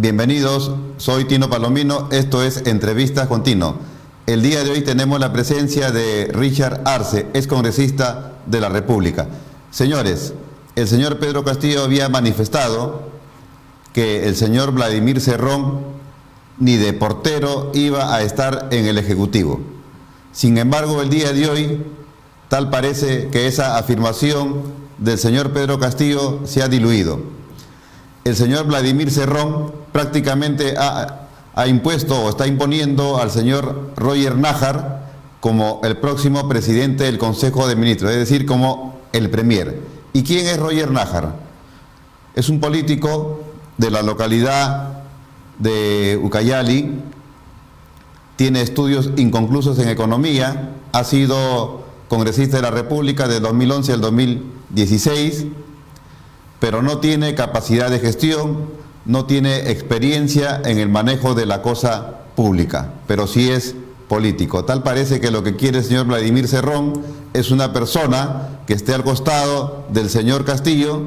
Bienvenidos, soy Tino Palomino, esto es Entrevistas con Tino. El día de hoy tenemos la presencia de Richard Arce, ex congresista de la República. Señores, el señor Pedro Castillo había manifestado que el señor Vladimir Cerrón ni de portero iba a estar en el Ejecutivo. Sin embargo, el día de hoy, tal parece que esa afirmación del señor Pedro Castillo se ha diluido. El señor Vladimir Cerrón prácticamente ha impuesto o está imponiendo al señor Roger Nájar como el próximo presidente del Consejo de Ministros, es decir, como el premier. ¿Y quién es Roger Nájar? Es un político de la localidad de Ucayali, tiene estudios inconclusos en economía, ha sido congresista de la República de 2011 al 2016, pero no tiene capacidad de gestión, no tiene experiencia en el manejo de la cosa pública, pero sí es político. Tal parece que lo que quiere el señor Vladimir Cerrón es una persona que esté al costado del señor Castillo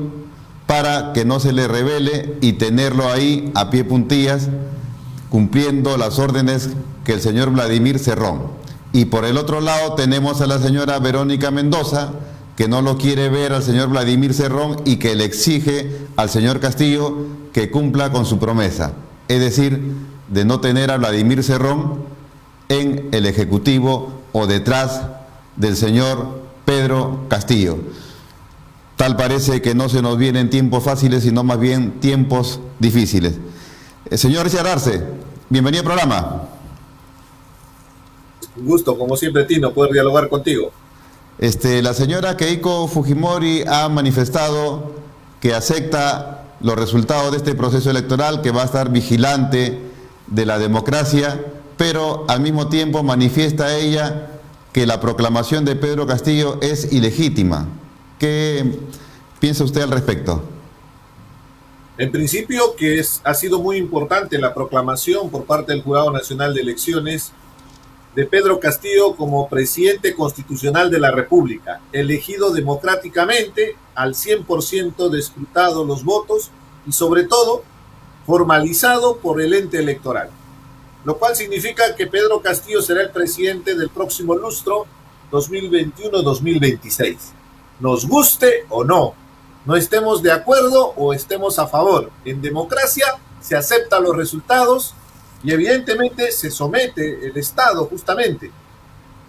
para que no se le revele y tenerlo ahí a pie puntillas cumpliendo las órdenes que el señor Vladimir Cerrón. Y por el otro lado tenemos a la señora Verónica Mendoza, que no lo quiere ver al señor Vladimir Cerrón y que le exige al señor Castillo que cumpla con su promesa, es decir, de no tener a Vladimir Cerrón en el Ejecutivo o detrás del señor Pedro Castillo. Tal parece que no se nos vienen tiempos fáciles, sino más bien tiempos difíciles. Señor Richard Arce, bienvenido al programa. Un gusto, como siempre, Tino, poder dialogar contigo. La señora Keiko Fujimori ha manifestado que acepta los resultados de este proceso electoral, que va a estar vigilante de la democracia, pero al mismo tiempo manifiesta ella que la proclamación de Pedro Castillo es ilegítima. ¿Qué piensa usted al respecto? En principio, ha sido muy importante la proclamación por parte del Jurado Nacional de Elecciones de Pedro Castillo como presidente constitucional de la República, elegido democráticamente, al 100% de escrutados los votos y sobre todo formalizado por el ente electoral, lo cual significa que Pedro Castillo será el presidente del próximo lustro 2021-2026. Nos guste o no, no estemos de acuerdo o estemos a favor. En democracia se aceptan los resultados y evidentemente se somete el Estado justamente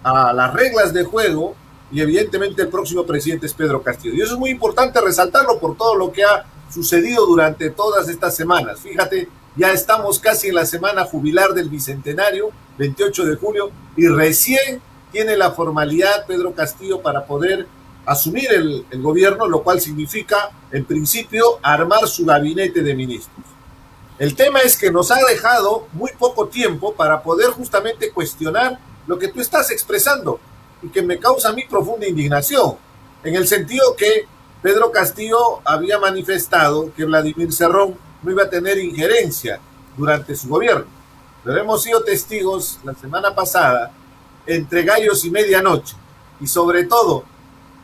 a las reglas de juego y evidentemente el próximo presidente es Pedro Castillo. Y eso es muy importante resaltarlo por todo lo que ha sucedido durante todas estas semanas. Fíjate, ya estamos casi en la semana jubilar del Bicentenario, 28 de julio, y recién tiene la formalidad Pedro Castillo para poder asumir el gobierno, lo cual significa, en principio, armar su gabinete de ministros. El tema es que nos ha dejado muy poco tiempo para poder justamente cuestionar lo que tú estás expresando y que me causa a mí profunda indignación, en el sentido que Pedro Castillo había manifestado que Vladimir Cerrón no iba a tener injerencia durante su gobierno. Pero hemos sido testigos la semana pasada, entre gallos y medianoche, y sobre todo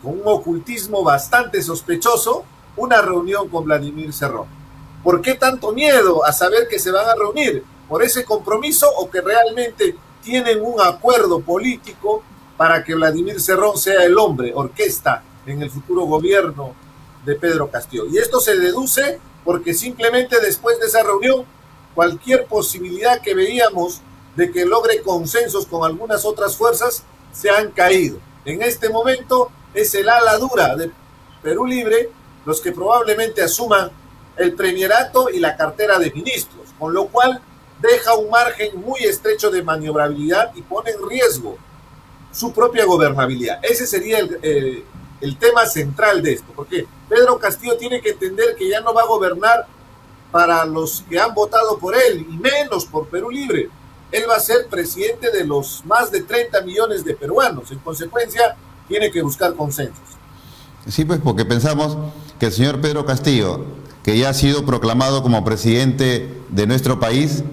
con un ocultismo bastante sospechoso, una reunión con Vladimir Cerrón. ¿Por qué tanto miedo a saber que se van a reunir? ¿Por ese compromiso o que realmente tienen un acuerdo político para que Vladimir Cerrón sea el hombre, orquesta en el futuro gobierno de Pedro Castillo? Y esto se deduce porque simplemente después de esa reunión, cualquier posibilidad que veíamos de que logre consensos con algunas otras fuerzas se han caído. En este momento es el ala dura de Perú Libre los que probablemente asuman el premierato y la cartera de ministros, con lo cual deja un margen muy estrecho de maniobrabilidad y pone en riesgo su propia gobernabilidad. Ese sería el tema central de esto, porque Pedro Castillo tiene que entender que ya no va a gobernar para los que han votado por él, y menos por Perú Libre. Él va a ser presidente de los más de 30 millones de peruanos. En consecuencia, tiene que buscar consensos. Sí, pues porque pensamos que el señor Pedro Castillo, que ya ha sido proclamado como presidente de nuestro país,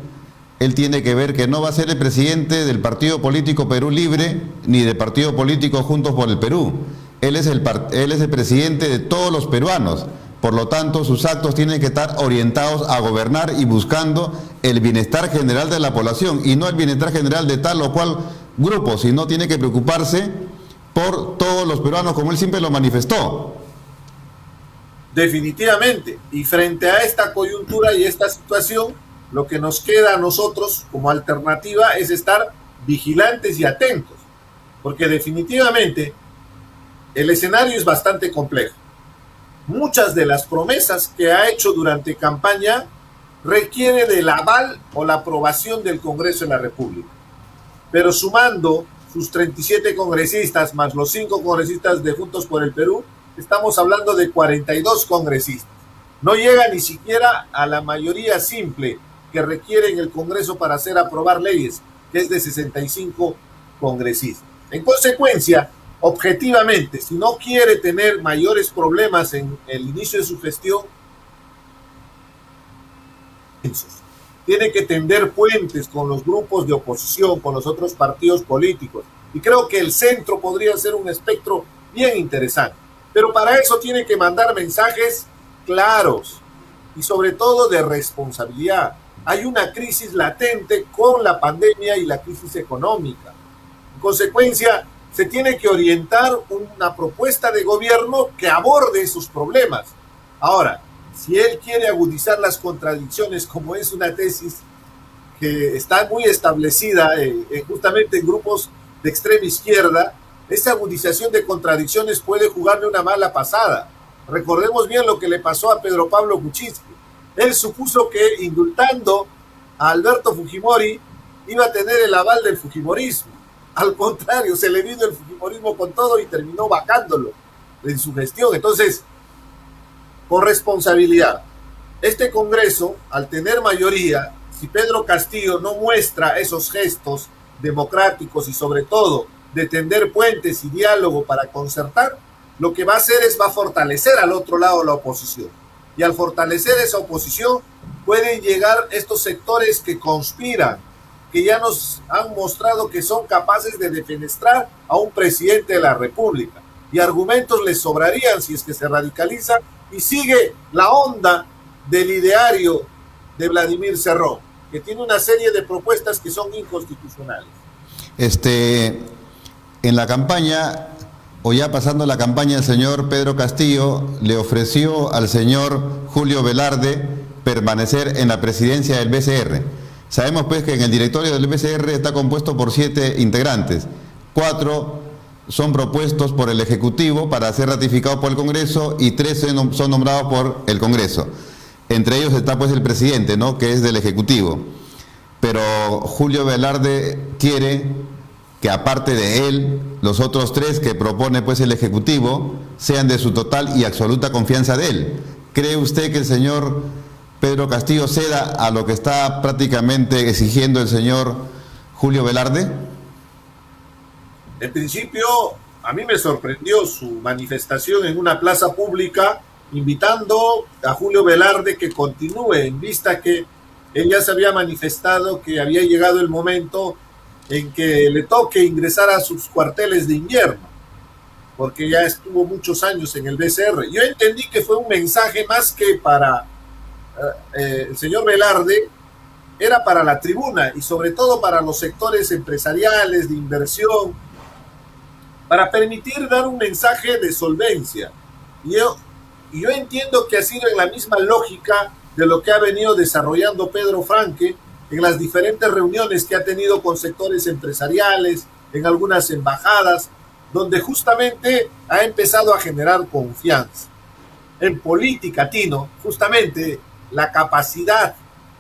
él tiene que ver que no va a ser el presidente del partido político Perú Libre ni del partido político Juntos por el Perú. Él es el presidente de todos los peruanos, Por lo tanto, sus actos tienen que estar orientados a gobernar y buscando el bienestar general de la población y no el bienestar general de tal o cual grupo, sino tiene que preocuparse por todos los peruanos, como él siempre lo manifestó. Definitivamente. Y frente a esta coyuntura y esta situación, lo que nos queda a nosotros como alternativa es estar vigilantes y atentos, porque definitivamente el escenario es bastante complejo. Muchas de las promesas que ha hecho durante campaña requiere del aval o la aprobación del Congreso de la República. Pero sumando sus 37 congresistas más los 5 congresistas de Juntos por el Perú, estamos hablando de 42 congresistas. No llega ni siquiera a la mayoría simple que requiere en el Congreso para hacer aprobar leyes, que es de 65 congresistas. En consecuencia, objetivamente, si no quiere tener mayores problemas en el inicio de su gestión, tiene que tender puentes con los grupos de oposición, con los otros partidos políticos. Y creo que el centro podría ser un espectro bien interesante. Pero para eso tiene que mandar mensajes claros y sobre todo de responsabilidad. Hay una crisis latente con la pandemia y la crisis económica. En consecuencia, se tiene que orientar una propuesta de gobierno que aborde esos problemas. Ahora, si él quiere agudizar las contradicciones, como es una tesis que está muy establecida justamente en grupos de extrema izquierda, esa agudización de contradicciones puede jugarle una mala pasada. Recordemos bien lo que le pasó a Pedro Pablo Kuczynski. Él supuso que indultando a Alberto Fujimori iba a tener el aval del fujimorismo. Al contrario, se le vino el fujimorismo con todo y terminó vacándolo en su gestión. Entonces, con responsabilidad, este Congreso, al tener mayoría, si Pedro Castillo no muestra esos gestos democráticos y sobre todo de tender puentes y diálogo para concertar, lo que va a hacer es va a fortalecer al otro lado la oposición. Y al fortalecer esa oposición pueden llegar estos sectores que conspiran, que ya nos han mostrado que son capaces de defenestrar a un presidente de la República. Y argumentos les sobrarían si es que se radicaliza y sigue la onda del ideario de Vladimir Cerrón, que tiene una serie de propuestas que son inconstitucionales. En la campaña, o ya pasando la campaña, el señor Pedro Castillo le ofreció al señor Julio Velarde permanecer en la presidencia del BCR. Sabemos pues que en el directorio del BCR está compuesto por 7 integrantes. 4 son propuestos por el Ejecutivo para ser ratificados por el Congreso y 3 son nombrados por el Congreso. Entre ellos está pues el presidente, ¿no?, que es del Ejecutivo. Pero Julio Velarde quiere que aparte de él, los otros 3 que propone pues el Ejecutivo sean de su total y absoluta confianza de él. ¿Cree usted que el señor Pedro Castillo ceda a lo que está prácticamente exigiendo el señor Julio Velarde? En principio, a mí me sorprendió su manifestación en una plaza pública invitando a Julio Velarde que continúe, en vista que él ya se había manifestado que había llegado el momento en que le toque ingresar a sus cuarteles de invierno, porque ya estuvo muchos años en el BCR. Yo entendí que fue un mensaje más que para el señor Velarde, era para la tribuna y sobre todo para los sectores empresariales de inversión, para permitir dar un mensaje de solvencia. Y yo entiendo que ha sido en la misma lógica de lo que ha venido desarrollando Pedro Franque en las diferentes reuniones que ha tenido con sectores empresariales, en algunas embajadas, donde justamente ha empezado a generar confianza. En política, Tino, justamente la capacidad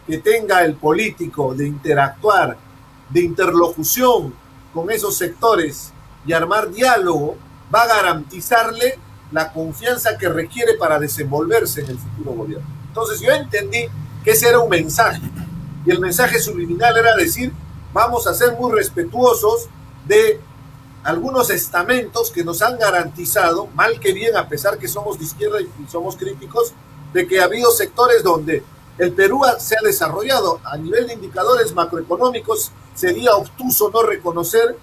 que tenga el político de interactuar, de interlocución con esos sectores y armar diálogo, va a garantizarle la confianza que requiere para desenvolverse en el futuro gobierno. Entonces yo entendí que ese era un mensaje, y el mensaje subliminal era decir, vamos a ser muy respetuosos de algunos estamentos que nos han garantizado, mal que bien, a pesar que somos de izquierda y somos críticos, de que ha habido sectores donde el Perú se ha desarrollado. A nivel de indicadores macroeconómicos, sería obtuso no reconocer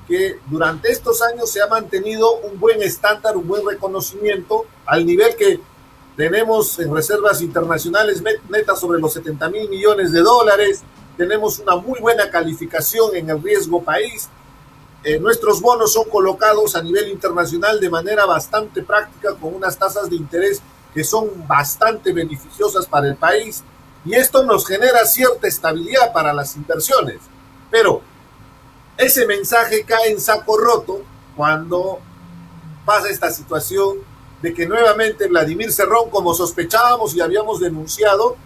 que durante estos años se ha mantenido un buen estándar, un buen reconocimiento, al nivel que tenemos en reservas internacionales netas sobre los 70.000 millones de dólares, tenemos una muy buena calificación en el riesgo país. Nuestros bonos son colocados a nivel internacional de manera bastante práctica con unas tasas de interés que son bastante beneficiosas para el país, y esto nos genera cierta estabilidad para las inversiones. Pero ese mensaje cae en saco roto cuando pasa esta situación de que nuevamente Vladimir Cerrón, como sospechábamos y habíamos denunciado,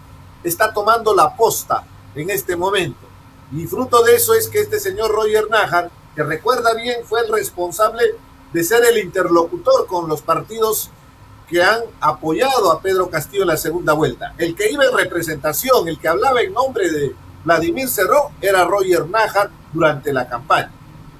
está tomando la posta en este momento. Y fruto de eso es que este señor Roger Nájar, que recuerda bien, fue el responsable de ser el interlocutor con los partidos que han apoyado a Pedro Castillo en la segunda vuelta. El que iba en representación, el que hablaba en nombre de Vladimir Cerrón, era Roger Nájar durante la campaña.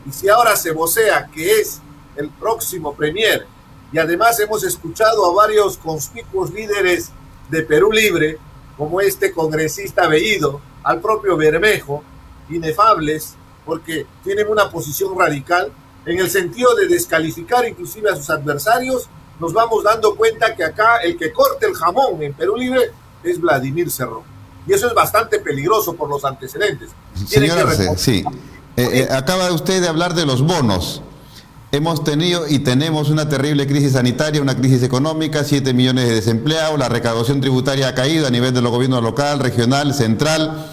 Y si ahora se vocea que es el próximo premier, y además hemos escuchado a varios conspicuos líderes de Perú Libre, como este congresista Bellido, al propio Bermejo, inefables, porque tienen una posición radical en el sentido de descalificar inclusive a sus adversarios, nos vamos dando cuenta que acá el que corta el jamón en Perú Libre es Vladimir Cerrón. Y eso es bastante peligroso por los antecedentes. Señor Arce, sí. Acaba usted de hablar de los bonos. Hemos tenido y tenemos una terrible crisis sanitaria, una crisis económica, 7 millones de desempleados, la recaudación tributaria ha caído a nivel de los gobiernos local, regional, central,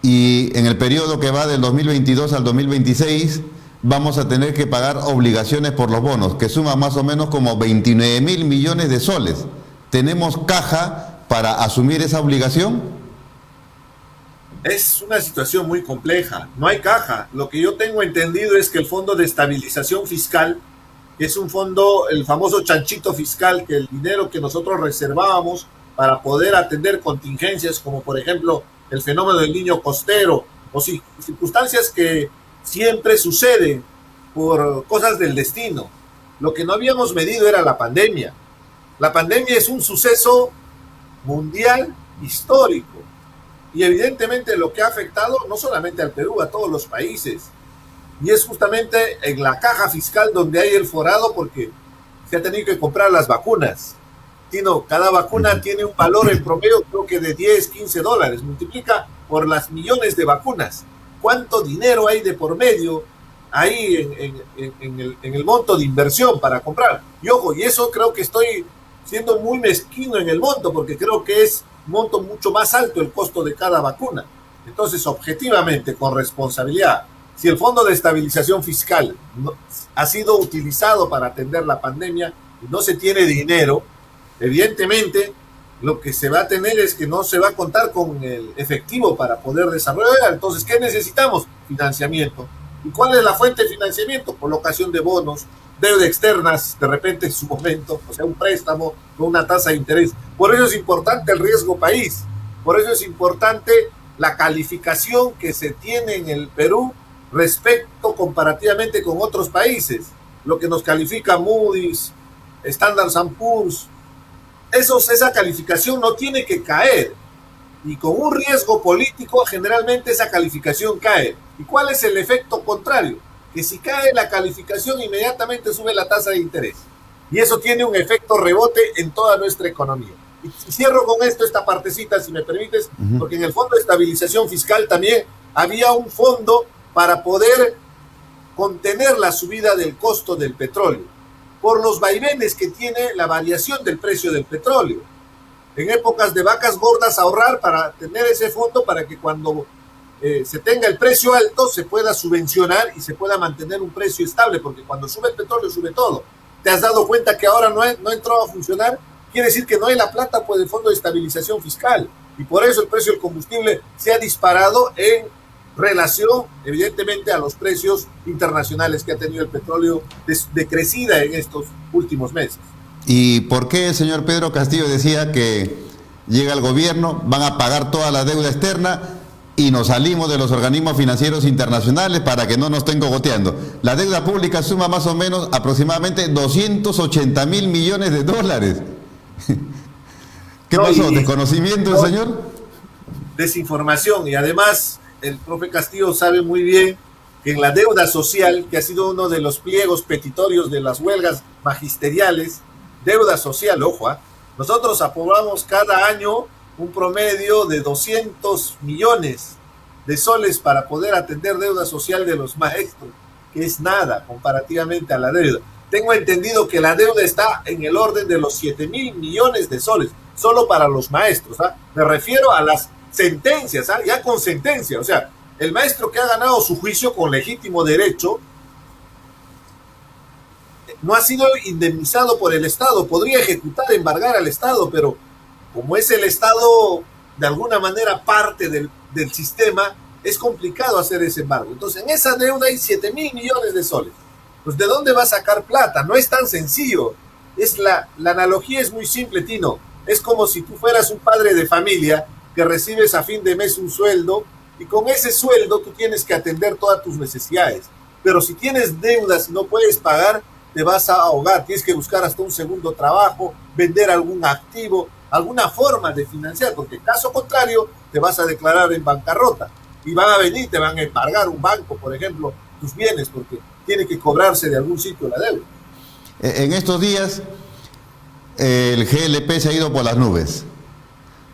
y en el periodo que va del 2022 al 2026 vamos a tener que pagar obligaciones por los bonos, que suman más o menos como 29.000 millones de soles. ¿Tenemos caja para asumir esa obligación? Es una situación muy compleja, no hay caja. Lo que yo tengo entendido es que el Fondo de Estabilización Fiscal, que es un fondo, el famoso chanchito fiscal, que el dinero que nosotros reservábamos para poder atender contingencias como por ejemplo el fenómeno del niño costero o circunstancias que siempre suceden por cosas del destino. Lo que no habíamos medido era la pandemia. La pandemia es un suceso mundial histórico. Y evidentemente lo que ha afectado no solamente al Perú, a todos los países. Y es justamente en la caja fiscal donde hay el forado porque se ha tenido que comprar las vacunas. Tino, cada vacuna tiene un valor en promedio creo que de 10, 15 dólares. Multiplica por las millones de vacunas. ¿Cuánto dinero hay de por medio ahí en el monto de inversión para comprar? Y ojo, y eso creo que estoy siendo muy mezquino en el monto porque creo que es monto mucho más alto el costo de cada vacuna. Entonces, objetivamente, con responsabilidad, si el Fondo de Estabilización Fiscal ha sido utilizado para atender la pandemia y no se tiene dinero, evidentemente lo que se va a tener es que no se va a contar con el efectivo para poder desarrollar. Entonces, ¿qué necesitamos? Financiamiento. ¿Y cuál es la fuente de financiamiento? Colocación de bonos, deuda externas, de repente en su momento, o sea, un préstamo con una tasa de interés. Por eso es importante el riesgo país, por eso es importante la calificación que se tiene en el Perú respecto comparativamente con otros países, lo que nos califica Moody's, Standard & Poor's. Esa calificación no tiene que caer, y con un riesgo político generalmente esa calificación cae. ¿Y cuál es el efecto contrario? Que si cae la calificación inmediatamente sube la tasa de interés. Y eso tiene un efecto rebote en toda nuestra economía. Y cierro con esto esta partecita, si me permites, porque en el Fondo de Estabilización Fiscal también había un fondo para poder contener la subida del costo del petróleo, por los vaivenes que tiene la variación del precio del petróleo. En épocas de vacas gordas ahorrar para tener ese fondo para que cuando se tenga el precio alto se pueda subvencionar y se pueda mantener un precio estable, porque cuando sube el petróleo sube todo. ¿Te has dado cuenta que ahora no entró a funcionar? Quiere decir que no hay la plata por el Fondo de Estabilización Fiscal, y por eso el precio del combustible se ha disparado en relación, evidentemente, a los precios internacionales que ha tenido el petróleo de crecida en estos últimos meses. ¿Y por qué el señor Pedro Castillo decía que llega al gobierno, van a pagar toda la deuda externa y nos salimos de los organismos financieros internacionales para que no nos estén cogoteando? La deuda pública suma más o menos aproximadamente 280.000 millones de dólares. ¿Qué pasó? ¿Desconocimiento del señor? Desinformación. Y además el profe Castillo sabe muy bien que en la deuda social, que ha sido uno de los pliegos petitorios de las huelgas magisteriales, deuda social, ojo, Nosotros aprobamos cada año un promedio de 200 millones de soles para poder atender deuda social de los maestros, que es nada comparativamente a la deuda. Tengo entendido que la deuda está en el orden de los 7.000 millones de soles, solo para los maestros. ¿Ah? Me refiero a las sentencias, ¿ah? Ya con sentencia. O sea, el maestro que ha ganado su juicio con legítimo derecho no ha sido indemnizado por el Estado. Podría ejecutar, embargar al Estado, pero como es el Estado de alguna manera parte del sistema, es complicado hacer ese embargo. Entonces, en esa deuda hay 7.000 millones de soles. Pues, ¿de dónde va a sacar plata? No es tan sencillo. La analogía es muy simple, Tino. Es como si tú fueras un padre de familia que recibes a fin de mes un sueldo y con ese sueldo tú tienes que atender todas tus necesidades. Pero si tienes deudas y no puedes pagar, te vas a ahogar. Tienes que buscar hasta un segundo trabajo, vender algún activo, alguna forma de financiar, porque en caso contrario te vas a declarar en bancarrota y van a venir, te van a embargar un banco, por ejemplo, tus bienes, porque tiene que cobrarse de algún sitio la deuda. En estos días el GLP se ha ido por las nubes.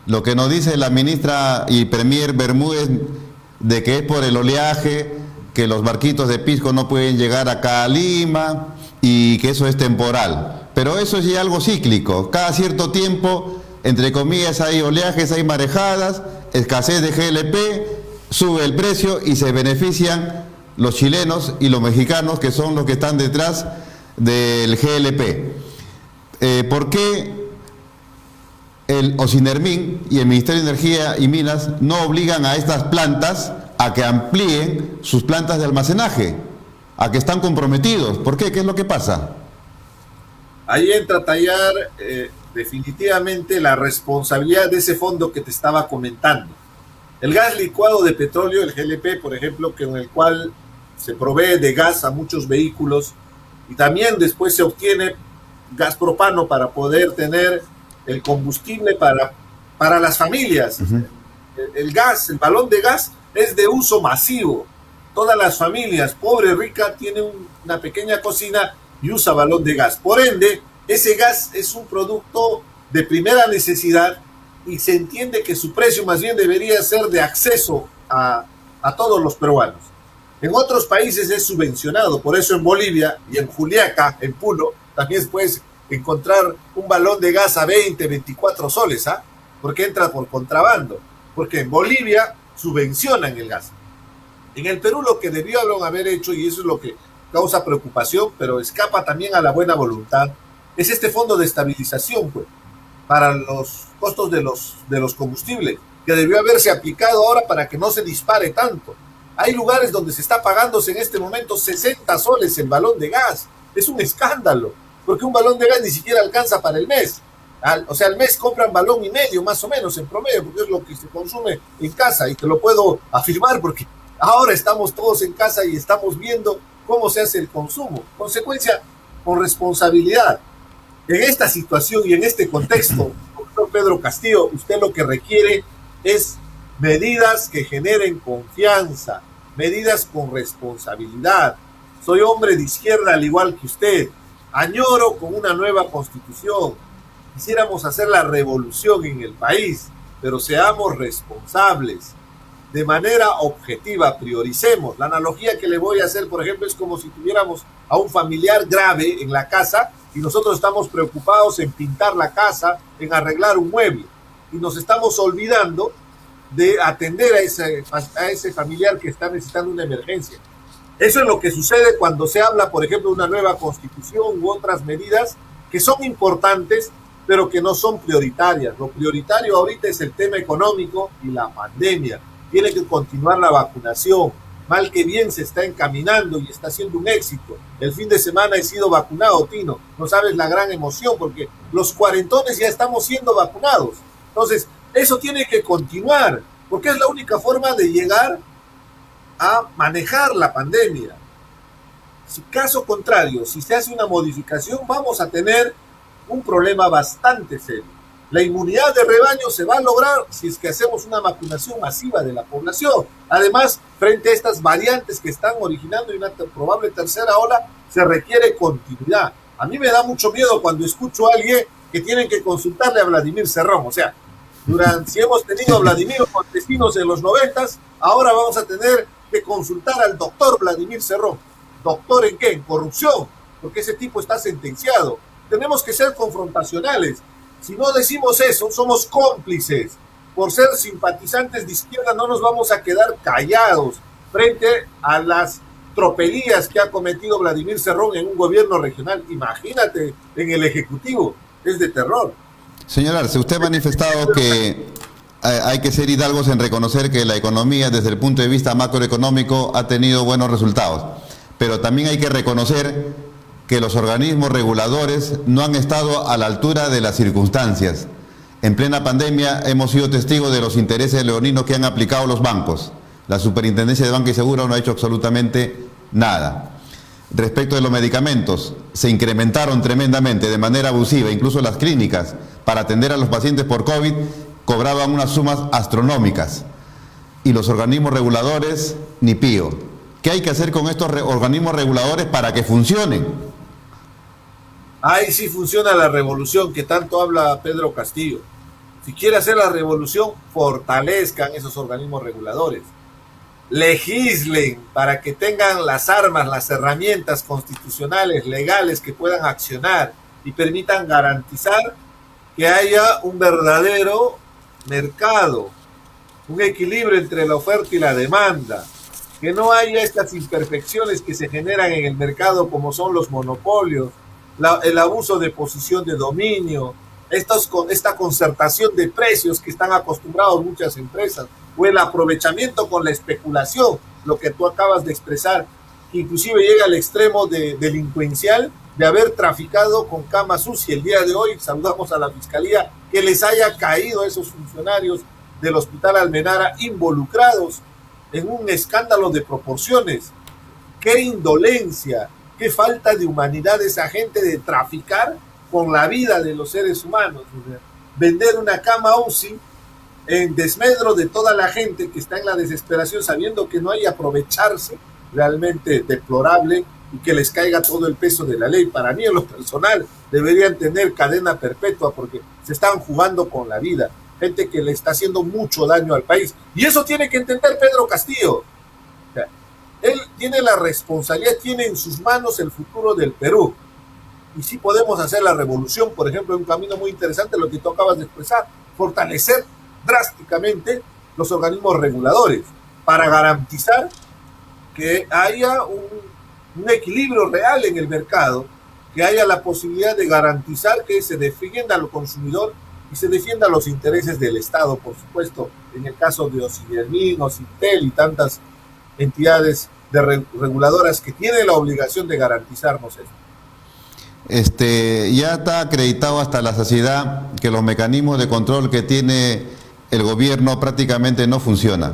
Lo que nos dice la ministra y premier Bermúdez de que es por el oleaje, que los barquitos de pisco no pueden llegar acá a Lima y que eso es temporal. Pero eso es ya algo cíclico. Cada cierto tiempo, entre comillas, hay oleajes, hay marejadas, escasez de GLP, sube el precio y se benefician los chilenos y los mexicanos, que son los que están detrás del GLP. ¿Por qué el Ocinermin y el Ministerio de Energía y Minas no obligan a estas plantas a que amplíen sus plantas de almacenaje, a que están comprometidos? ¿Por qué? ¿Qué es lo que pasa? Ahí entra a tallar definitivamente la responsabilidad de ese fondo que te estaba comentando. El gas licuado de petróleo, el GLP, por ejemplo, que en el cual se provee de gas a muchos vehículos y también después se obtiene gas propano para poder tener el combustible para las familias. El gas, el balón de gas es de uso masivo. Todas las familias, pobre, rica, tienen una pequeña cocina y usa balón de gas. Por ende, ese gas es un producto de primera necesidad y se entiende que su precio más bien debería ser de acceso a todos los peruanos. En otros países es subvencionado, por eso en Bolivia y en Juliaca, en Puno, también puedes encontrar un balón de gas a 20, 24 soles, ¿ah? Porque entra por contrabando, porque en Bolivia subvencionan el gas. En el Perú lo que debió haber hecho, y eso es lo que causa preocupación, pero escapa también a la buena voluntad, es este fondo de estabilización, pues, para los costos de los combustibles, que debió haberse aplicado ahora para que no se dispare tanto. Hay lugares donde se está pagándose en este momento 60 soles el balón de gas. Es un escándalo, porque un balón de gas ni siquiera alcanza para el mes. O sea, al mes compran balón y medio, más o menos, en promedio, porque es lo que se consume en casa, y te lo puedo afirmar porque ahora estamos todos en casa y estamos viendo cómo se hace el consumo. Consecuencia, con responsabilidad. En esta situación y en este contexto, doctor Pedro Castillo, usted lo que requiere es medidas que generen confianza, medidas con responsabilidad. Soy hombre de izquierda al igual que usted. Añoro con una nueva constitución. Quisiéramos hacer la revolución en el país, pero seamos responsables. De manera objetiva, prioricemos. La analogía que le voy a hacer, por ejemplo, es como si tuviéramos a un familiar grave en la casa y nosotros estamos preocupados en pintar la casa, en arreglar un mueble, y nos estamos olvidando de atender a ese familiar que está necesitando una emergencia. Eso es lo que sucede cuando se habla, por ejemplo, de una nueva constitución u otras medidas que son importantes, pero que no son prioritarias. Lo prioritario ahorita es el tema económico y la pandemia. Tiene que continuar la vacunación. Mal que bien se está encaminando y está siendo un éxito. El fin de semana he sido vacunado, Tino. No sabes la gran emoción porque los cuarentones ya estamos siendo vacunados. Entonces, eso tiene que continuar porque es la única forma de llegar a manejar la pandemia. Si caso contrario, si se hace una modificación, vamos a tener un problema bastante serio. La inmunidad de rebaño se va a lograr si es que hacemos una vacunación masiva de la población. Además, frente a estas variantes que están originando y una probable tercera ola, se requiere continuidad. A mí me da mucho miedo cuando escucho a alguien que tienen que consultarle a Vladimir Cerrón. O sea, si hemos tenido a Vladimir Montesinos en los 90, ahora vamos a tener que consultar al doctor Vladimir Cerrón. ¿Doctor en qué? En corrupción, porque ese tipo está sentenciado. Tenemos que ser confrontacionales. Si no decimos eso, somos cómplices. Por ser simpatizantes de izquierda no nos vamos a quedar callados frente a las tropelías que ha cometido Vladimir Cerrón en un gobierno regional. Imagínate en el Ejecutivo, es de terror. Señor Arce, usted ha manifestado que hay que ser hidalgos en reconocer que la economía desde el punto de vista macroeconómico ha tenido buenos resultados, pero también hay que reconocer que los organismos reguladores no han estado a la altura de las circunstancias. En plena pandemia hemos sido testigos de los intereses leoninos que han aplicado los bancos. La Superintendencia de Banca y Seguro no ha hecho absolutamente nada. Respecto de los medicamentos, se incrementaron tremendamente, de manera abusiva. Incluso las clínicas, para atender a los pacientes por COVID, cobraban unas sumas astronómicas. Y los organismos reguladores, ni pío. ¿Qué hay que hacer con estos organismos reguladores para que funcionen? Ahí sí funciona la revolución que tanto habla Pedro Castillo. Si quiere hacer la revolución, fortalezcan esos organismos reguladores. Legislen para que tengan las armas, las herramientas constitucionales, legales que puedan accionar y permitan garantizar que haya un verdadero mercado, un equilibrio entre la oferta y la demanda, que no haya estas imperfecciones que se generan en el mercado como son los monopolios, el abuso de posición de dominio, esta concertación de precios que están acostumbrados muchas empresas, o el aprovechamiento con la especulación, lo que tú acabas de expresar, que inclusive llega al extremo delincuencial de haber traficado con cama sucia. El día de hoy saludamos a la Fiscalía que les haya caído a esos funcionarios del Hospital Almenara involucrados en un escándalo de proporciones. ¡Qué indolencia! ¡Qué falta de humanidad esa gente de traficar con la vida de los seres humanos! O sea, vender una cama UCI en desmedro de toda la gente que está en la desesperación, sabiendo que no hay aprovecharse, realmente deplorable, y que les caiga todo el peso de la ley. Para mí, en lo personal, deberían tener cadena perpetua porque se están jugando con la vida. Gente que le está haciendo mucho daño al país. Y eso tiene que entender Pedro Castillo. O sea, él tiene la responsabilidad, tiene en sus manos el futuro del Perú. Y sí podemos hacer la revolución, por ejemplo, en un camino muy interesante, lo que tú acabas de expresar, fortalecer drásticamente los organismos reguladores para garantizar que haya un equilibrio real en el mercado, que haya la posibilidad de garantizar que se defienda al consumidor y se defienda los intereses del Estado, por supuesto, en el caso de Ocidermin, Ocitel y tantas entidades reguladoras que tienen la obligación de garantizarnos eso. Ya está acreditado hasta la saciedad que los mecanismos de control que tiene el gobierno prácticamente no funcionan.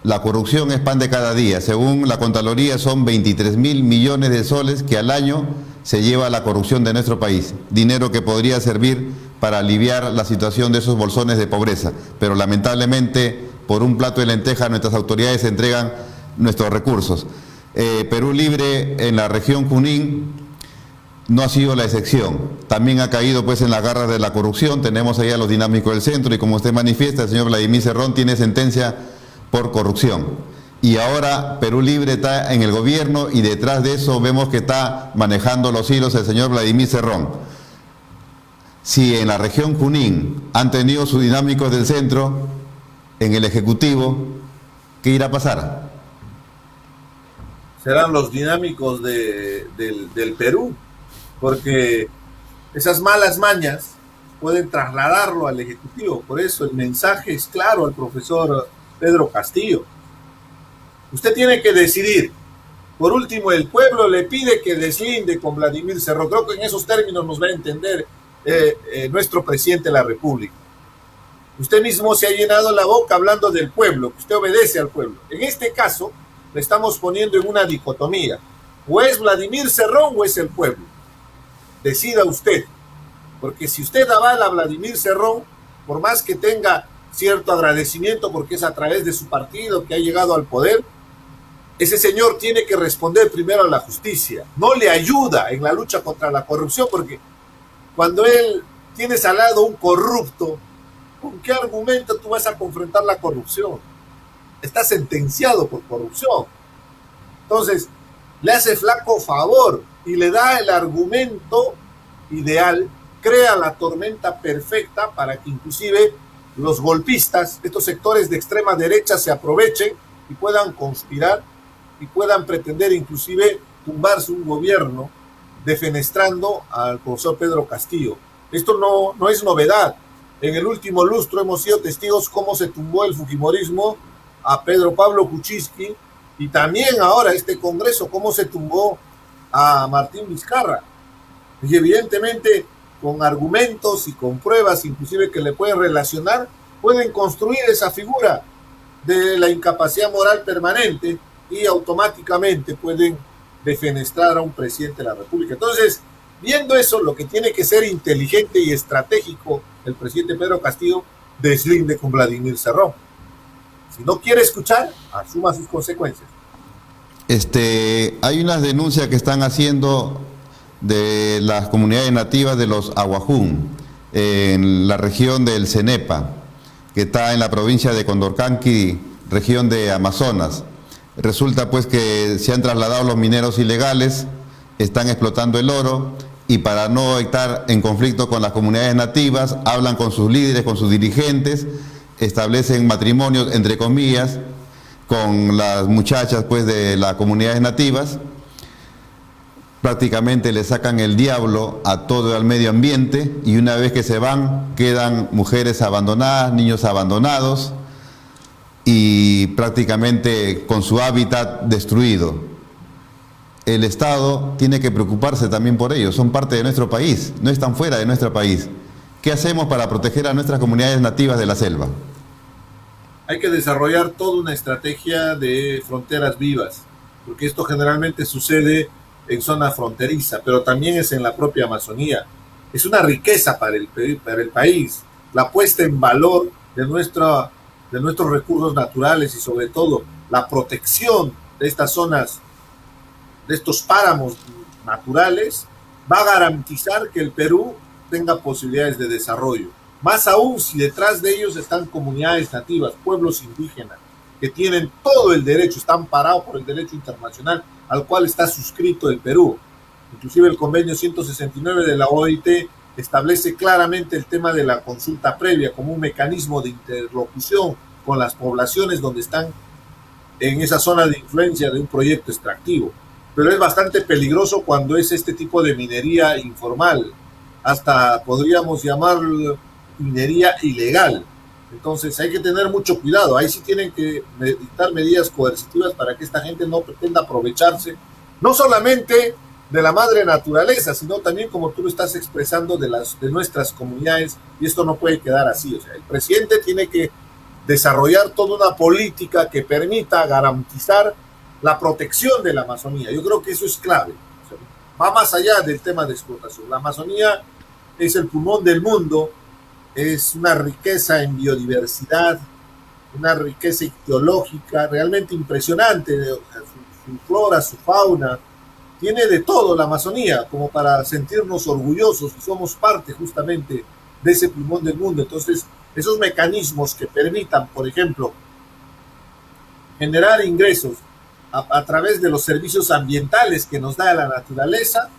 La corrupción es pan de cada día. Según la Contraloría, son 23.000 millones de soles que al año se lleva la corrupción de nuestro país. Dinero que podría servir para aliviar la situación de esos bolsones de pobreza. Pero lamentablemente, por un plato de lentejas, nuestras autoridades entregan nuestros recursos. Perú Libre en la región Junín no ha sido la excepción. También ha caído pues en las garras de la corrupción. Tenemos ahí a los dinámicos del centro y como usted manifiesta, el señor Vladimir Cerrón tiene sentencia por corrupción. Y ahora Perú Libre está en el gobierno y detrás de eso vemos que está manejando los hilos el señor Vladimir Cerrón. Si en la región Junín han tenido sus dinámicos del centro, en el Ejecutivo, ¿qué irá a pasar? Serán los dinámicos del Perú, porque esas malas mañas pueden trasladarlo al Ejecutivo. Por eso el mensaje es claro al profesor Pedro Castillo. Usted tiene que decidir. Por último, el pueblo le pide que deslinde con Vladimir Cerrón. Creo que en esos términos nos va a entender nuestro presidente de la República. Usted mismo se ha llenado la boca hablando del pueblo, que usted obedece al pueblo. En este caso, le estamos poniendo en una dicotomía. O es Vladimir Cerrón o es el pueblo. Decida usted. Porque si usted avala a Vladimir Cerrón, por más que tenga cierto agradecimiento porque es a través de su partido que ha llegado al poder, ese señor tiene que responder primero a la justicia. No le ayuda en la lucha contra la corrupción, porque cuando él tienes al lado un corrupto, ¿con qué argumento tú vas a confrontar la corrupción? Está sentenciado por corrupción. Entonces, le hace flaco favor y le da el argumento ideal, crea la tormenta perfecta para que inclusive los golpistas, estos sectores de extrema derecha, se aprovechen y puedan conspirar y puedan pretender inclusive tumbarse un gobierno defenestrando al profesor Pedro Castillo. Esto no es novedad. En el último lustro hemos sido testigos cómo se tumbó el fujimorismo a Pedro Pablo Kuczynski, y también ahora este Congreso cómo se tumbó a Martín Vizcarra. Y evidentemente con argumentos y con pruebas inclusive que le pueden relacionar, pueden construir esa figura de la incapacidad moral permanente y automáticamente pueden defenestrar a un presidente de la República. Entonces, viendo eso, lo que tiene que ser inteligente y estratégico el presidente Pedro Castillo, deslinde con Vladimir Cerrón. Si no quiere escuchar, asuma sus consecuencias. Hay unas denuncias que están haciendo de las comunidades nativas de los Aguajún, en la región del Cenepa, que está en la provincia de Condorcanqui, región de Amazonas. Resulta pues que se han trasladado los mineros ilegales, están explotando el oro, y para no estar en conflicto con las comunidades nativas, hablan con sus líderes, con sus dirigentes, establecen matrimonios, entre comillas, con las muchachas pues de las comunidades nativas. Prácticamente le sacan el diablo a todo el medio ambiente, y una vez que se van, quedan mujeres abandonadas, niños abandonados, y prácticamente con su hábitat destruido. El Estado tiene que preocuparse también por ellos, son parte de nuestro país, no están fuera de nuestro país. ¿Qué hacemos para proteger a nuestras comunidades nativas de la selva? Hay que desarrollar toda una estrategia de fronteras vivas, porque esto generalmente sucede en zona fronteriza, pero también es en la propia Amazonía. Es una riqueza para el país, la puesta en valor de nuestros recursos naturales y sobre todo la protección de estas zonas, de estos páramos naturales, va a garantizar que el Perú tenga posibilidades de desarrollo. Más aún si detrás de ellos están comunidades nativas, pueblos indígenas, que tienen todo el derecho, están parados por el derecho internacional al cual está suscrito el Perú. Inclusive el convenio 169 de la OIT establece claramente el tema de la consulta previa como un mecanismo de interlocución con las poblaciones donde están en esa zona de influencia de un proyecto extractivo. Pero es bastante peligroso cuando es este tipo de minería informal, hasta podríamos llamarlo minería ilegal. Entonces hay que tener mucho cuidado, ahí sí tienen que dictar medidas coercitivas para que esta gente no pretenda aprovecharse, no solamente de la madre naturaleza, sino también, como tú lo estás expresando, de nuestras comunidades, y esto no puede quedar así. O sea, el presidente tiene que desarrollar toda una política que permita garantizar la protección de la Amazonía. Yo creo que eso es clave. O sea, va más allá del tema de explotación. La Amazonía es el pulmón del mundo, es una riqueza en biodiversidad, una riqueza ictiológica realmente impresionante, su flora, su fauna, tiene de todo la Amazonía como para sentirnos orgullosos, y somos parte justamente de ese pulmón del mundo. Entonces, esos mecanismos que permitan, por ejemplo, generar ingresos a través de los servicios ambientales que nos da la naturaleza,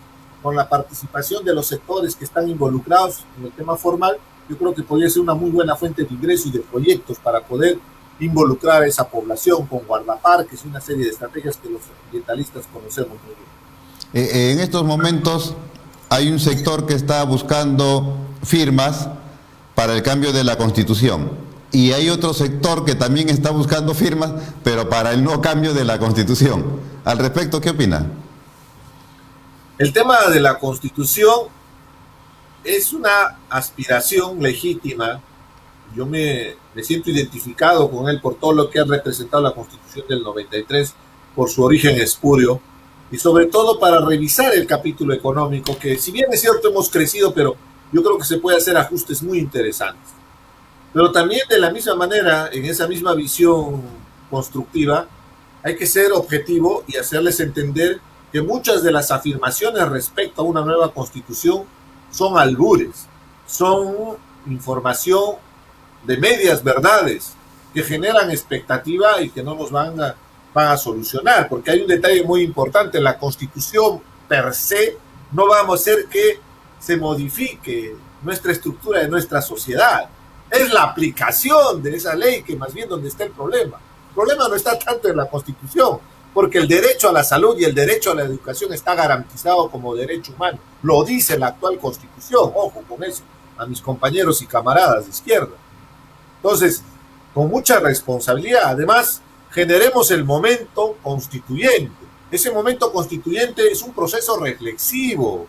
con la participación de los sectores que están involucrados en el tema formal, yo creo que podría ser una muy buena fuente de ingreso y de proyectos para poder involucrar a esa población con guardaparques y una serie de estrategias que los ambientalistas conocemos muy bien. En estos momentos hay un sector que está buscando firmas para el cambio de la Constitución, y hay otro sector que también está buscando firmas, pero para el no cambio de la Constitución. Al respecto, ¿qué opina? El tema de la Constitución es una aspiración legítima. Yo me siento identificado con él por todo lo que ha representado la Constitución del 93, por su origen espurio, y sobre todo para revisar el capítulo económico, que si bien es cierto hemos crecido, pero yo creo que se puede hacer ajustes muy interesantes. Pero también de la misma manera, en esa misma visión constructiva, hay que ser objetivo y hacerles entender que muchas de las afirmaciones respecto a una nueva Constitución son albures, son información de medias verdades que generan expectativa y que no nos van a solucionar, porque hay un detalle muy importante: la Constitución per se no va a hacer que se modifique nuestra estructura de nuestra sociedad. Es la aplicación de esa ley que más bien donde está el problema. El problema no está tanto en la Constitución, porque el derecho a la salud y el derecho a la educación está garantizado como derecho humano. Lo dice la actual Constitución, ojo con eso, a mis compañeros y camaradas de izquierda. Entonces, con mucha responsabilidad, además, generemos el momento constituyente. Ese momento constituyente es un proceso reflexivo,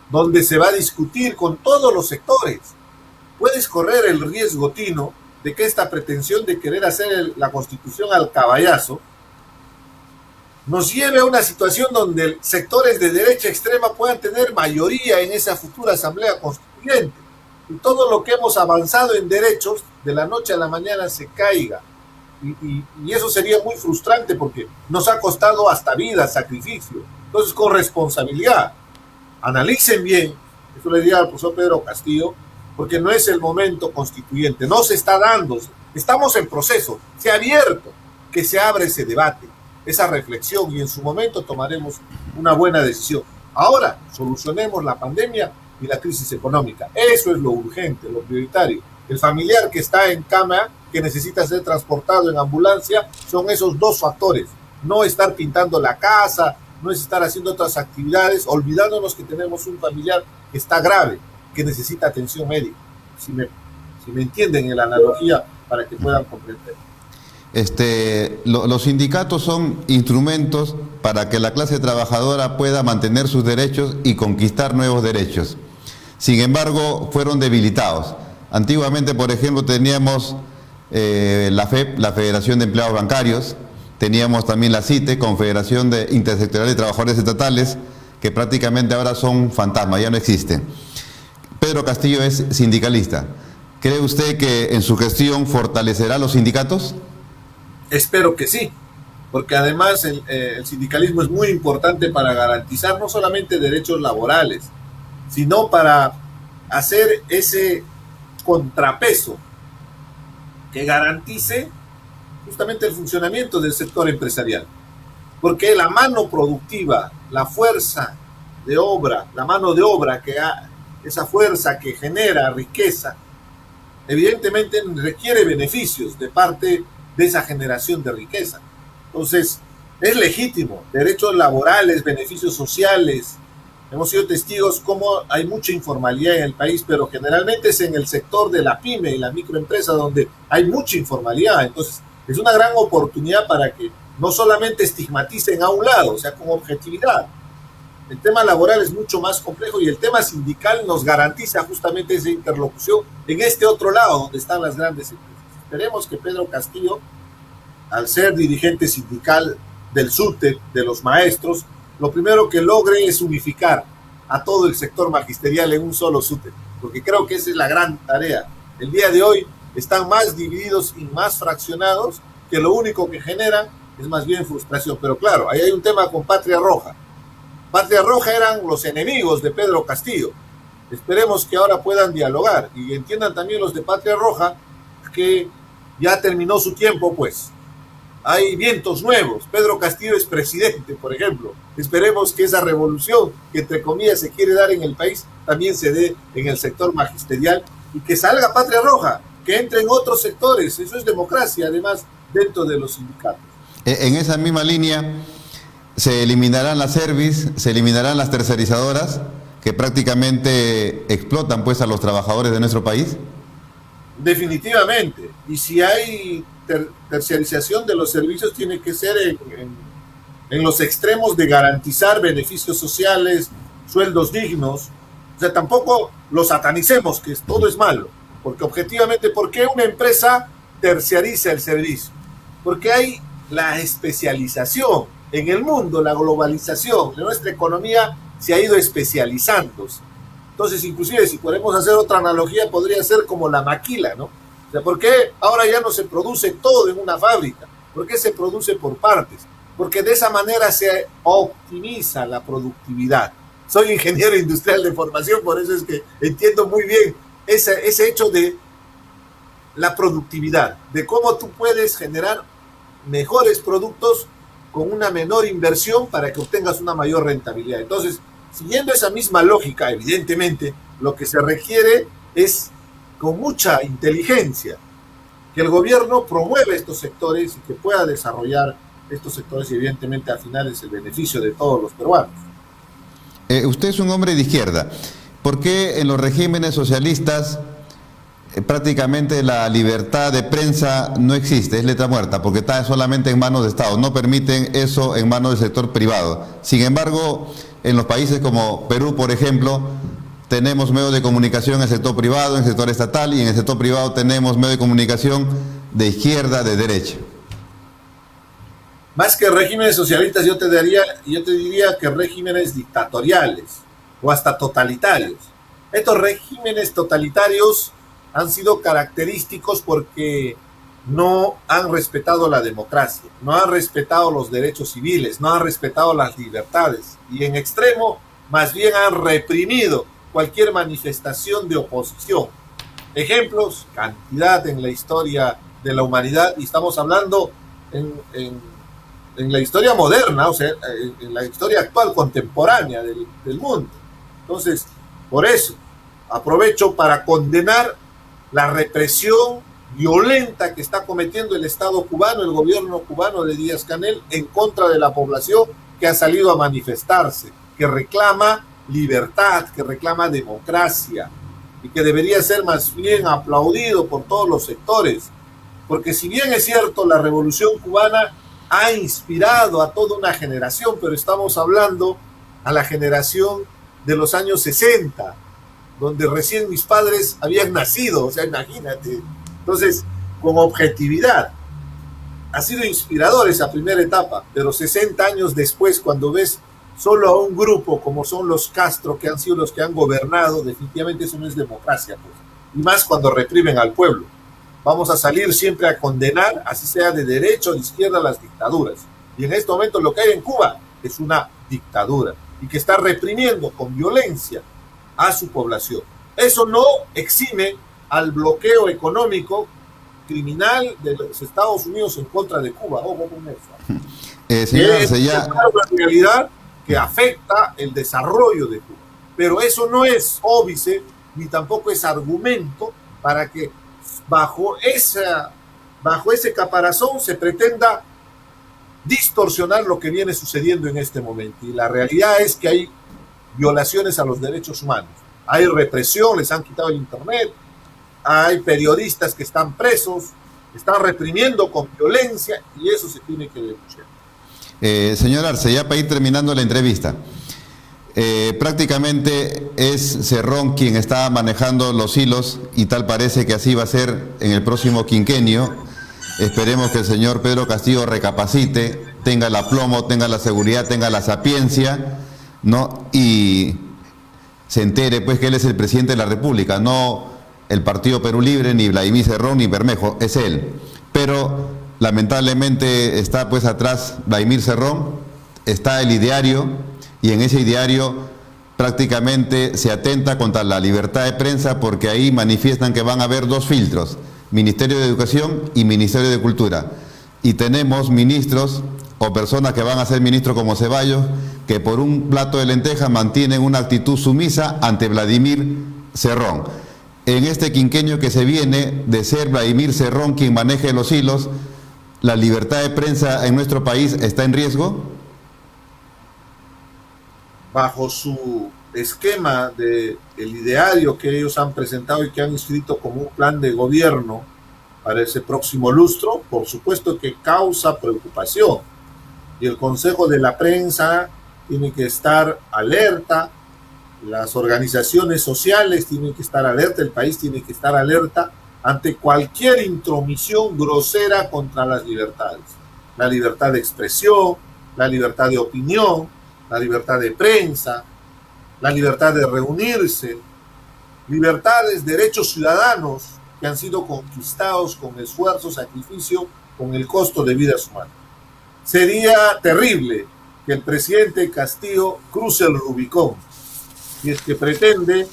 donde se va a discutir con todos los sectores. Puedes correr el riesgo, Tino, de que esta pretensión de querer hacer la Constitución al caballazo nos lleve a una situación donde sectores de derecha extrema puedan tener mayoría en esa futura Asamblea Constituyente. Y todo lo que hemos avanzado en derechos, de la noche a la mañana se caiga. Y eso sería muy frustrante porque nos ha costado hasta vida, sacrificio. Entonces, con responsabilidad, analicen bien, eso le diría al profesor Pedro Castillo, porque no es el momento constituyente, no se está dando, estamos en proceso, se ha abierto, que se abre ese debate, esa reflexión, y en su momento tomaremos una buena decisión. Ahora, solucionemos la pandemia y la crisis económica. Eso es lo urgente, lo prioritario. El familiar que está en cama, que necesita ser transportado en ambulancia, son esos dos factores. No estar pintando la casa, no es estar haciendo otras actividades, olvidándonos que tenemos un familiar que está grave, que necesita atención médica. Si me entienden en la analogía, para que puedan comprender. Los sindicatos son instrumentos para que la clase trabajadora pueda mantener sus derechos y conquistar nuevos derechos. Sin embargo, fueron debilitados. Antiguamente, por ejemplo, teníamos la FEP, la Federación de Empleados Bancarios, teníamos también la CITE, Confederación Intersectorial de Trabajadores Estatales, que prácticamente ahora son fantasmas, ya no existen. Pedro Castillo es sindicalista. ¿Cree usted que en su gestión fortalecerá los sindicatos? Espero que sí, porque además el sindicalismo es muy importante para garantizar no solamente derechos laborales, sino para hacer ese contrapeso que garantice justamente el funcionamiento del sector empresarial. Porque la mano productiva, la fuerza de obra, la mano de obra, esa fuerza que genera riqueza, evidentemente requiere beneficios de parte de esa generación de riqueza. Entonces, es legítimo, derechos laborales, beneficios sociales. Hemos sido testigos cómo hay mucha informalidad en el país, pero generalmente es en el sector de la pyme y la microempresa donde hay mucha informalidad. Entonces, es una gran oportunidad para que no solamente estigmaticen a un lado, o sea, con objetividad. El tema laboral es mucho más complejo y el tema sindical nos garantiza justamente esa interlocución en este otro lado donde están las grandes empresas. Esperemos que Pedro Castillo, al ser dirigente sindical del SUTEP, de los maestros, lo primero que logre es unificar a todo el sector magisterial en un solo SUTEP, porque creo que esa es la gran tarea. El día de hoy están más divididos y más fraccionados, que lo único que generan es más bien frustración. Pero claro, ahí hay un tema con Patria Roja. Patria Roja eran los enemigos de Pedro Castillo. Esperemos que ahora puedan dialogar y entiendan también los de Patria Roja que ya terminó su tiempo, pues. Hay vientos nuevos. Pedro Castillo es presidente, por ejemplo. Esperemos que esa revolución que entre comillas se quiere dar en el país también se dé en el sector magisterial y que salga Patria Roja, que entre en otros sectores. Eso es democracia, además, dentro de los sindicatos. En esa misma línea, se eliminarán las service, se eliminarán las tercerizadoras que prácticamente explotan pues a los trabajadores de nuestro país. Definitivamente. Y si hay terciarización de los servicios, tiene que ser en los extremos de garantizar beneficios sociales, sueldos dignos. O sea, tampoco lo satanicemos, que todo es malo. Porque objetivamente, ¿por qué una empresa terciariza el servicio? Porque hay la especialización. En el mundo, la globalización de nuestra economía se ha ido especializándose. Entonces, inclusive, si podemos hacer otra analogía, podría ser como la maquila, ¿no? O sea, ¿por qué ahora ya no se produce todo en una fábrica? ¿Por qué se produce por partes? Porque de esa manera se optimiza la productividad. soy ingeniero industrial de formación, por eso es que entiendo muy bien ese hecho de la productividad, de cómo tú puedes generar mejores productos con una menor inversión para que obtengas una mayor rentabilidad. Entonces, siguiendo esa misma lógica, evidentemente, lo que se requiere es, con mucha inteligencia, que el gobierno promueva estos sectores y que pueda desarrollar estos sectores y evidentemente al final es el beneficio de todos los peruanos. Usted es un hombre de izquierda. ¿Por qué en los regímenes socialistas prácticamente la libertad de prensa no existe, es letra muerta, porque está solamente en manos de Estado, no permiten eso en manos del sector privado? Sin embargo, en los países como Perú, por ejemplo, tenemos medios de comunicación en el sector privado, en el sector estatal, y en el sector privado tenemos medios de comunicación de izquierda, de derecha. Más que regímenes socialistas, yo te diría que regímenes dictatoriales o hasta totalitarios. Estos regímenes totalitarios han sido característicos porque no han respetado la democracia, no han respetado los derechos civiles, no han respetado las libertades y en extremo más bien han reprimido cualquier manifestación de oposición. Ejemplos, cantidad en la historia de la humanidad, y estamos hablando en la historia moderna, o sea, en la historia actual, contemporánea del mundo. Entonces, por eso, aprovecho para condenar la represión violenta que está cometiendo el Estado cubano, el gobierno cubano de Díaz-Canel, en contra de la población que ha salido a manifestarse, que reclama libertad, que reclama democracia, y que debería ser más bien aplaudido por todos los sectores. Porque si bien es cierto, la Revolución Cubana ha inspirado a toda una generación, pero estamos hablando a la generación de los años 60, donde recién mis padres habían nacido, o sea, imagínate. Entonces, con objetividad, ha sido inspirador esa primera etapa, pero 60 años después, cuando ves solo a un grupo como son los Castro, que han sido los que han gobernado, definitivamente eso no es democracia, pues. Y más cuando reprimen al pueblo. Vamos a salir siempre a condenar, así sea de derecha o de izquierda, las dictaduras. Y en este momento lo que hay en Cuba es una dictadura y que está reprimiendo con violencia a su población. Eso no exime al bloqueo económico criminal de los Estados Unidos en contra de Cuba. Ojo con eso. Señora, es una realidad que afecta el desarrollo de Cuba. Pero eso no es óbice ni tampoco es argumento para que bajo ese caparazón se pretenda distorsionar lo que viene sucediendo en este momento. Y la realidad es que hay violaciones a los derechos humanos. Hay represión, les han quitado el internet, hay periodistas que están presos, están reprimiendo con violencia y eso se tiene que denunciar. Señor Arce, ya para ir terminando la entrevista, prácticamente es Cerrón quien está manejando los hilos y tal parece que así va a ser en el próximo quinquenio. Esperemos que el señor Pedro Castillo recapacite, tenga el aplomo, tenga la seguridad, tenga la sapiencia, ¿no? Y se entere pues que él es el presidente de la República, no el Partido Perú Libre, ni Vladimir Cerrón, ni Bermejo, es él. Pero lamentablemente está pues atrás Vladimir Cerrón, está el ideario, y en ese ideario prácticamente se atenta contra la libertad de prensa porque ahí manifiestan que van a haber dos filtros, Ministerio de Educación y Ministerio de Cultura. Y tenemos ministros o personas que van a ser ministros como Ceballos, que por un plato de lentejas mantienen una actitud sumisa ante Vladimir Cerrón. En este quinquenio que se viene, de ser Vladimir Cerrón quien maneje los hilos, ¿la libertad de prensa en nuestro país está en riesgo? Bajo su esquema del ideario que ellos han presentado y que han inscrito como un plan de gobierno para ese próximo lustro, por supuesto que causa preocupación. Y el Consejo de la Prensa tiene que estar alerta, las organizaciones sociales tienen que estar alerta, el país tiene que estar alerta ante cualquier intromisión grosera contra las libertades. La libertad de expresión, la libertad de opinión, la libertad de prensa, la libertad de reunirse, libertades, derechos ciudadanos que han sido conquistados con esfuerzo, sacrificio, con el costo de vidas humanas. Sería terrible que el presidente Castillo cruce el Rubicón y es que pretende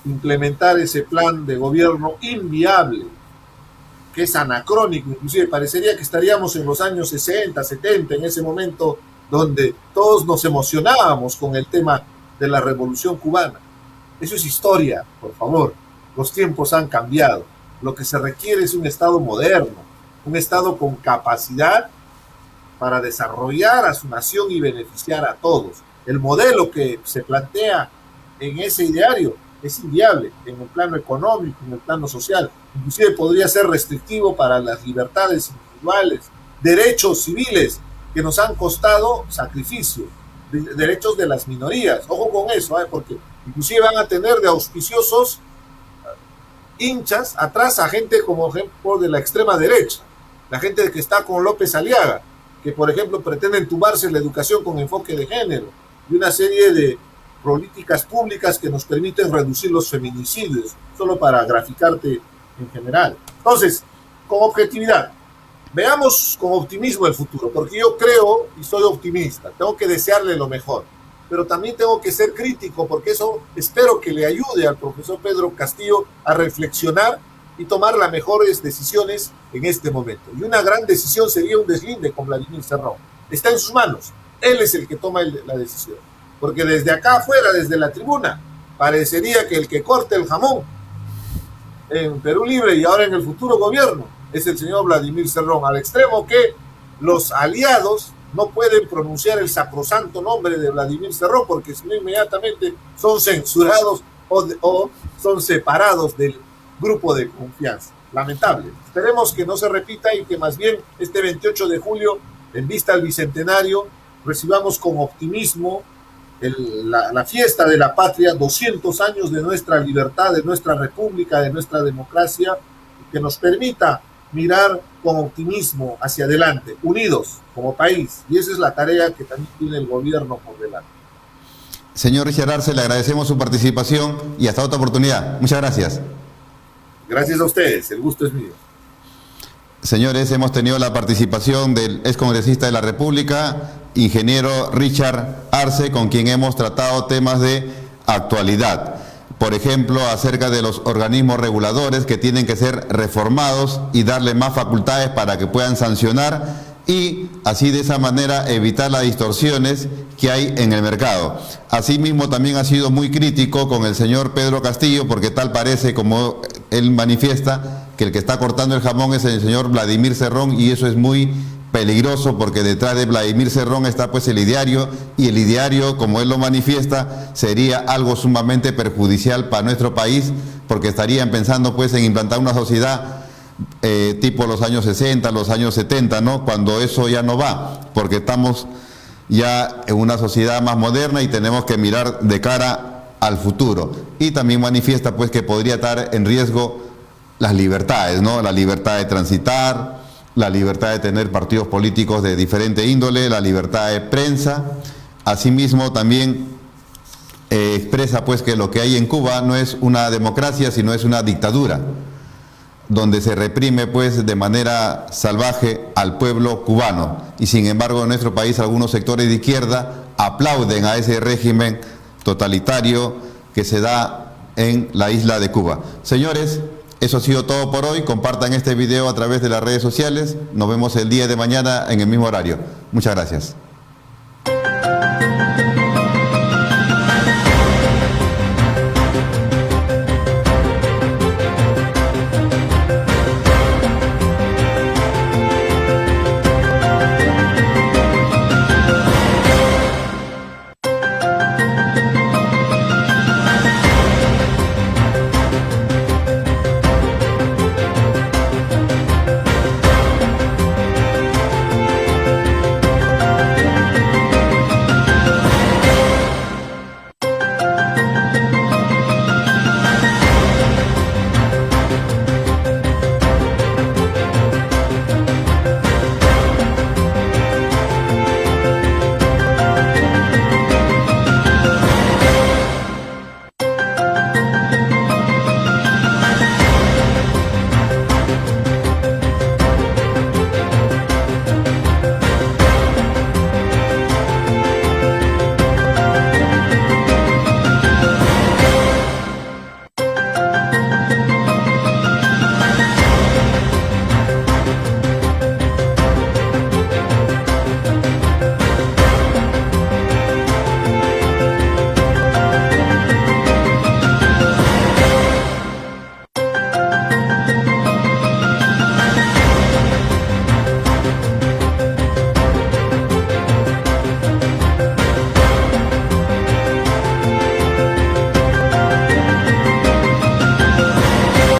implementar ese plan de gobierno inviable, que es anacrónico, inclusive parecería que estaríamos en los años 60, 70, en ese momento donde todos nos emocionábamos con el tema de la Revolución Cubana. Eso es historia, por favor. Los tiempos han cambiado. Lo que se requiere es un Estado moderno, un Estado con capacidad para desarrollar a su nación y beneficiar a todos. El modelo que se plantea en ese ideario es inviable en el plano económico, en el plano social. Inclusive podría ser restrictivo para las libertades individuales, derechos civiles que nos han costado sacrificio, derechos de las minorías. Ojo con eso, porque inclusive van a tener de auspiciosos hinchas atrás a gente como ejemplo de la extrema derecha, la gente que está con López Aliaga, que por ejemplo pretenden tumbarse la educación con enfoque de género y una serie de políticas públicas que nos permiten reducir los feminicidios, solo para graficarte en general. Entonces, con objetividad, veamos con optimismo el futuro, porque yo creo y soy optimista, tengo que desearle lo mejor, pero también tengo que ser crítico, porque eso espero que le ayude al profesor Pedro Castillo a reflexionar y tomar las mejores decisiones en este momento. Y una gran decisión sería un deslinde con Vladimir Cerrón. Está en sus manos, él es el que toma la decisión, porque desde acá afuera, desde la tribuna, parecería que el que corte el jamón en Perú Libre y ahora en el futuro gobierno es el señor Vladimir Cerrón, al extremo que los aliados no pueden pronunciar el sacrosanto nombre de Vladimir Cerrón, porque si no inmediatamente son censurados o son separados del grupo de confianza. Lamentable. Esperemos que no se repita y que más bien este 28 de julio, en vista al Bicentenario, recibamos con optimismo la fiesta de la patria, 200 años de nuestra libertad, de nuestra república, de nuestra democracia, que nos permita mirar con optimismo hacia adelante, unidos como país. Y esa es la tarea que también tiene el gobierno por delante. Señor Richard Arce, le agradecemos su participación y hasta otra oportunidad. Muchas gracias. Gracias a ustedes, el gusto es mío. Señores, hemos tenido la participación del excongresista de la República, ingeniero Richard Arce, con quien hemos tratado temas de actualidad. Por ejemplo, acerca de los organismos reguladores que tienen que ser reformados y darle más facultades para que puedan sancionar y así de esa manera evitar las distorsiones que hay en el mercado. Asimismo, también ha sido muy crítico con el señor Pedro Castillo, porque tal parece, como él manifiesta, que el que está cortando el jamón es el señor Vladimir Cerrón, y eso es muy peligroso, porque detrás de Vladimir Cerrón está pues el ideario, y el ideario, como él lo manifiesta, sería algo sumamente perjudicial para nuestro país, porque estarían pensando pues en implantar una sociedad tipo los años 60, los años 70, ¿no? Cuando eso ya no va, porque estamos ya en una sociedad más moderna y tenemos que mirar de cara al futuro. Y también manifiesta pues que podría estar en riesgo las libertades, ¿no? La libertad de transitar, la libertad de tener partidos políticos de diferente índole, la libertad de prensa. Asimismo también expresa pues que lo que hay en Cuba no es una democracia, sino es una dictadura, donde se reprime pues de manera salvaje al pueblo cubano, y sin embargo en nuestro país algunos sectores de izquierda aplauden a ese régimen totalitario que se da en la isla de Cuba. Señores, eso ha sido todo por hoy. Compartan este video a través de las redes sociales. Nos vemos el día de mañana en el mismo horario. Muchas gracias.